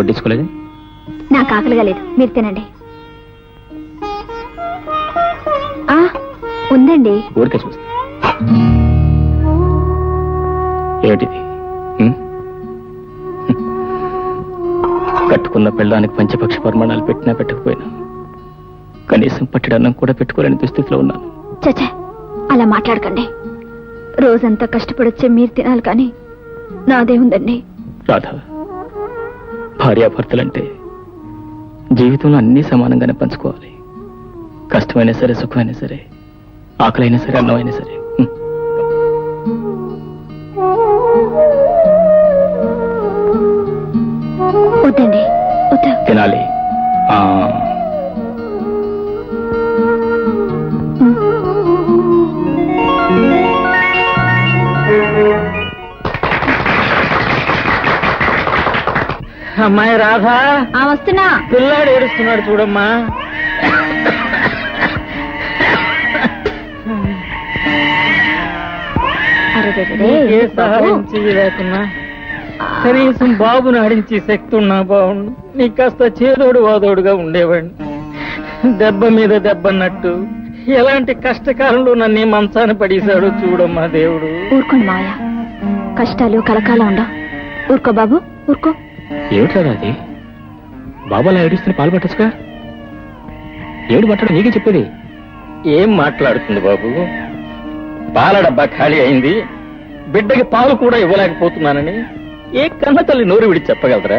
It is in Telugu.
వడ్డించుకోలేదు? నాకు ఆకలిగా లేదు, మీరు తినండి. ఉందండి. ఊరికే చూస్తా. ఏమిటిది? కట్టుకున్న పెళ్ళానికి పంచపక్ష పరిమాణాలు పెట్టినా పెట్టకపోయినా కనీసం పట్టడన్నం కూడా పెట్టుకోలేని దుస్థితిలో ఉన్నాను. చచ్చా, అలా మాట్లాడకండి. రోజంతా కష్టపడొచ్చే మీరు తినాలి కానీ నాదే ఉందండి. రాధా, భార్యాభర్తలంటే జీవితంలో అన్నీ సమానంగానే పంచుకోవాలి. కష్టమైనా సరే, సుఖమైనా సరే, ఆకలైనా సరే, అన్నమైనా సరే. వద్దండి, వద్దు. తినాలి. అమ్మాయి రాధా, వస్తున్నా. పిల్లాడు ఏడుస్తున్నాడు చూడమ్మా. సహాయించి లేకున్నా కనీసం బాబుని ఆడించి శక్తి ఉన్నా బాగుండు. నీ కాస్త చేదోడు వాదోడుగా ఉండేవాడిని. దెబ్బ మీద దెబ్బన్నట్టు ఎలాంటి కష్టకాలంలో నన్ను మంచాన పడేశాడు చూడమ్మా దేవుడు. ఊరుకోండి మాయ, కష్టాలు కలకాలం ఉండవు. ఊరుకో బాబు, ఊరుకో. ఏమిట్రా అది? బాబు అలా ఏడుస్తున్న పాలు పట్టచ్చుగా. ఏడు పట్టడం నీకే చెప్పేది. ఏం మాట్లాడుతుంది బాబు? పాల డబ్బా ఖాళీ అయింది, బిడ్డకి పాలు కూడా ఇవ్వలేకపోతున్నానని ఏ కన్న తల్లి నోరు విడిచి చెప్పగలరా?